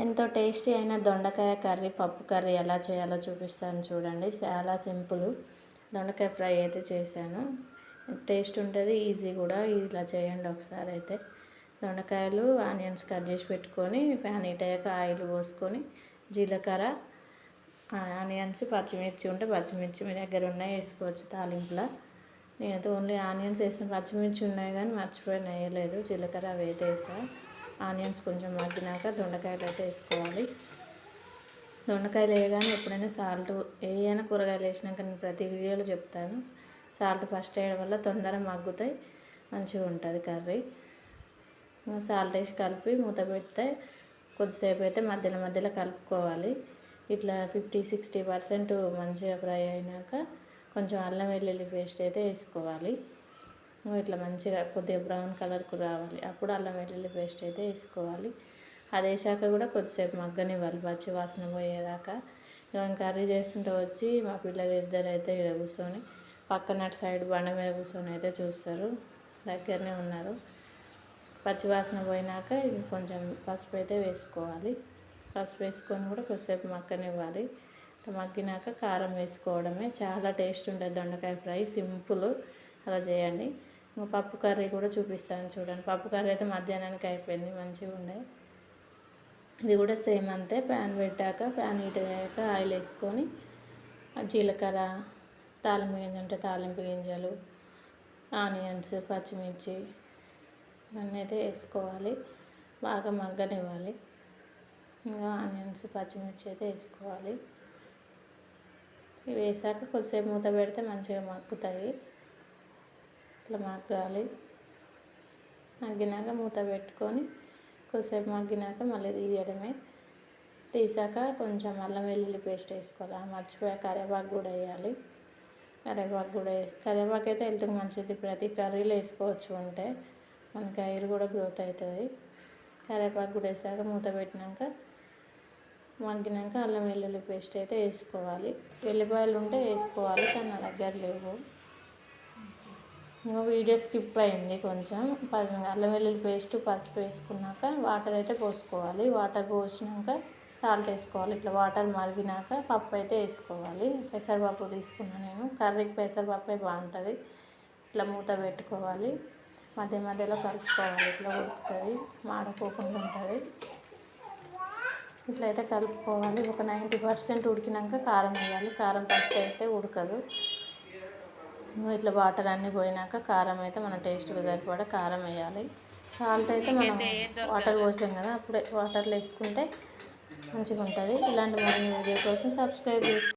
ఎంతో టేస్టీ అయిన దొండకాయ కర్రీ, పప్పు కర్రీ ఎలా చేయాలో చూపిస్తాను చూడండి. చాలా సింపుల్. దొండకాయ ఫ్రై అయితే చేశాను. టేస్ట్ ఉంటుంది, ఈజీ కూడా. ఇలా చేయండి ఒకసారి అయితే. దొండకాయలు, ఆనియన్స్ కట్ చేసి పెట్టుకొని ప్యాన్ హీట్ అయ్యాక ఆయిల్ పోసుకొని జీలకర్ర, ఆనియన్స్, పచ్చిమిర్చి ఉంటే పచ్చిమిర్చి మీ దగ్గర ఉన్నాయి వేసుకోవచ్చు తాలింపులో. నేనైతే ఓన్లీ ఆనియన్స్ వేసిన, పచ్చిమిర్చి ఉన్నాయి కానీ మర్చిపోయి వేయలేదు. జీలకర్ర అవి అయితే వేసా. ఆనియన్స్ కొంచెం మగ్గినాక దొండకాయలు అయితే వేసుకోవాలి. దొండకాయలు వేయగానే ఎప్పుడైనా సాల్ట్ ఏదైనా కూరగాయలు వేసినాక నేను ప్రతి వీడియోలో చెప్తాను. సాల్ట్ ఫస్ట్ వేయడం వల్ల తొందరగా మగ్గుతాయి, మంచిగా ఉంటుంది కర్రీ. సాల్ట్ వేసి కలిపి మూత పెడితే కొద్దిసేపు అయితే మధ్యలో మధ్యలో కలుపుకోవాలి. ఇట్లా 50-60% మంచిగా ఫ్రై అయినాక కొంచెం అల్లం వెల్లుల్లి పేస్ట్ అయితే వేసుకోవాలి. ఇట్లా మంచిగా కొద్దిగా బ్రౌన్ కలర్కు రావాలి, అప్పుడు అల్లం వెల్లుల్లి పేస్ట్ అయితే వేసుకోవాలి. అది వేసాక కూడా కొద్దిసేపు మగ్గనివ్వాలి, పచ్చి వాసన పోయేదాకా. కర్రీ చేస్తుంటే వచ్చి మా పిల్లలు ఇద్దరు అయితే ఇక్కడ కూర్చొని పక్కన సైడ్ బండ మీద కూర్చొని అయితే చూస్తారు, దగ్గరనే ఉన్నారు. పచ్చి వాసన పోయినాక కొంచెం పసుపు అయితే వేసుకోవాలి. పసుపు వేసుకొని కూడా కొద్దిసేపు మగ్గనివ్వాలి. మగ్గినాక కారం వేసుకోవడమే. చాలా టేస్ట్ ఉంటుంది దొండకాయ ఫ్రై, సింపుల్. అలా చేయండి. ఇంకా పప్పు కర్రీ కూడా చూపిస్తాను చూడండి. పప్పు కర్రీ అయితే మధ్యాహ్నానికి అయిపోయింది, మంచిగా ఉండే. ఇది కూడా సేమ్ అంతే. ప్యాన్ పెట్టాక ప్యాన్ హీట్ అయ్యాక ఆయిల్ వేసుకొని జీలకర్ర, తాలింపు గింజలు అంటే తాలింపు గింజలు, ఆనియన్స్, పచ్చిమిర్చి ఇవన్నీ అయితే వేసుకోవాలి. బాగా మగ్గనివ్వాలి. ఇంకా ఆనియన్స్, పచ్చిమిర్చి అయితే వేసుకోవాలి. ఇవి వేసాక కొద్దిసేపు మూత పెడితే మంచిగా మగ్గుతాయి. ఇట్లా మగ్గాలి. మగ్గినాక మూత పెట్టుకొని కొద్దిసేపు మగ్గినాక మళ్ళీ తీయడమే. తీసాక కొంచెం అల్లం వెల్లుల్లి పేస్ట్ వేసుకోవాలి. మర్చిపోయా, కరివేపాకు కూడా వేయాలి. కరివేపాకు కూడా కరివేపాకు అయితే హెల్త్కి మంచిది. ప్రతి కర్రీలో వేసుకోవచ్చు, ఉంటే మనకి ఐరన్ కూడా గ్రోత్ అవుతుంది. కరివేపాకు కూడా వేసాక మూత పెట్టినాక మగ్గినాక అల్లం వెల్లుల్లి పేస్ట్ అయితే వేసుకోవాలి. వెల్లిపాయలు ఉంటే వేసుకోవాలి, కానీ నా దగ్గర లేవు. ఇంకా వీడియో స్కిప్ అయింది కొంచెం. అల్లం వెల్లుల్లి పేస్ట్, పసుపు వేసుకున్నాక వాటర్ అయితే పోసుకోవాలి. వాటర్ పోసినాక సాల్ట్ వేసుకోవాలి. ఇట్లా వాటర్ మరిగినాక పప్పు అయితే వేసుకోవాలి. పెసరపప్పు తీసుకున్నాను నేను. కర్రీకి పెసరపప్పే బాగుంటుంది. ఇట్లా మూత పెట్టుకోవాలి, మధ్య మధ్యలో కలుపుకోవాలి. ఇట్లా ఉడుకుతుంది, మాడిపోకుండా ఉంటుంది. ఇట్లయితే కలుపుకోవాలి. ఒక 90% ఉడికినాక కారం వేయాలి. కారం ఫస్ట్ అయితే ఉడకదు. ఇట్లా వాటర్ అన్నీ పోయినాక కారం అయితే మన టేస్ట్కి సరిపడా కారం వేయాలి. సాల్ట్ అయితే మనం వాటర్ పోసాం కదా, అప్పుడే వాటర్లో వేసుకుంటే మంచిగా ఉంటుంది. ఇలాంటి మరిన్ని వీడియో కోసం సబ్స్క్రైబ్ చేసుకోండి.